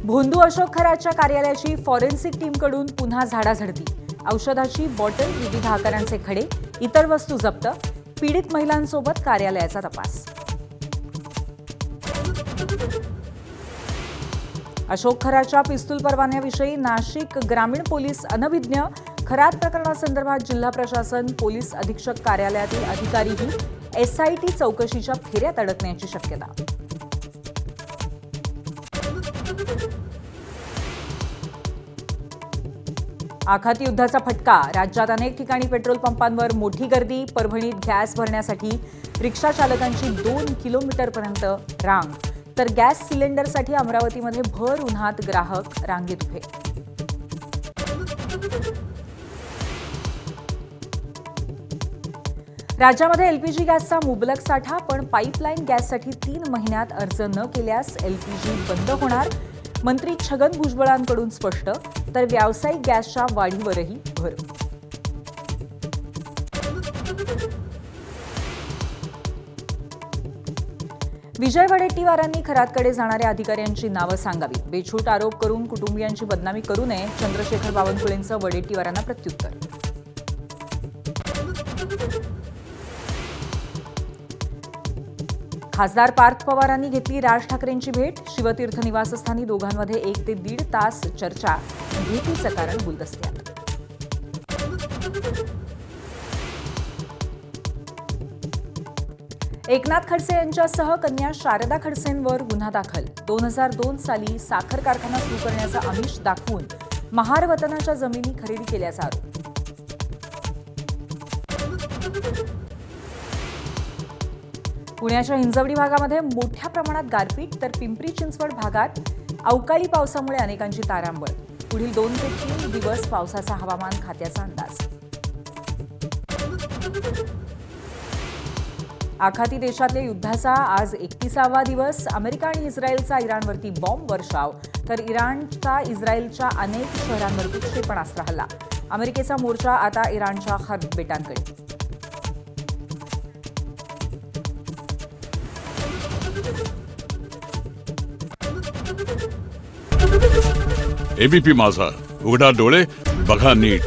भोंदू अशोक खराच्या कार्यालयाची फॉरेन्सिक टीमकडून पुन्हा झाडाझडती. औषधाची बॉटल, विविध आकारांचे खडे, इतर वस्तू जप्त. पीडित महिलांसोबत कार्यालयाचा तपास. अशोक खराच्या पिस्तूल परवान्याविषयी नाशिक ग्रामीण पोलीस अनभिज्ञ. खरात प्रकरणासंदर्भात जिल्हा प्रशासन, पोलीस अधीक्षक कार्यालयातील अधिकारीही एसआयटी चौकशीच्या फेऱ्यात अडकण्याची शक्यता. आखाती युद्धाचा फटका. राज्यात अनेक ठिकाणी पेट्रोल पंपांवर मोठी गर्दी. परभणीत गॅस भरण्यासाठी रिक्षा चालकांची 2 किलोमीटरपर्यंत रांग. तर गॅस सिलेंडरसाठी अमरावतीमध्ये भर उन्हात ग्राहक रांगेत उभे. राज्यामध्ये एलपीजी गॅसचा मुबलक साठा, पण पाईपलाईन गॅससाठी 3 महिन्यात अर्ज न केल्यास एलपीजी बंद होणार. मंत्री छगन भुजबळांकडून स्पष्ट. तर व्यावसायिक गॅसच्या वाढीवरही भर. विजय वडेट्टीवारांनी खरातकडे जाणाऱ्या अधिकाऱ्यांची नावं सांगावी. बेछूट आरोप करून कुटुंबियांची बदनामी करू नये. चंद्रशेखर बावनकुळेंचं वडेट्टीवारांना प्रत्युत्तर. खासदार पार्थ पवारांनी घेतली राज ठाकरेंची भेट. शिवतीर्थ निवासस्थानी दोघांमध्ये 1 ते 1.5 तास चर्चा. भेटीचं कारण गुलदस्त्यात. एकनाथ खडसे यांच्यासह कन्या शारदा खडसेंवर गुन्हा दाखल. 2002 साली साखर कारखाना सुरू करण्याचा आमिष दाखवून महार वतनाच्या जमिनी खरेदी केल्याचा आरोप. पुण्याच्या हिंजवडी भागामध्ये मोठ्या प्रमाणात गारपीट. तर पिंपरी चिंचवड भागात अवकाळी पावसामुळे अनेकांची तारांबळ. पुढील 2 ते 3 दिवस पावसाचा हवामान खात्याचा अंदाज. आखाती देशातल्या युद्धाचा आज 31वा दिवस. अमेरिका आणि इस्रायलचा इराणवरती बॉम्ब वर्षाव. तर इराणचा इस्रायलच्या अनेक शहरांवरती क्षेपणास्त्र हल्ला. अमेरिकेचा मोर्चा आता इराणच्या खर्द बेटांकडे. एबीपी माझा, उघडा डोळे बघा नीट.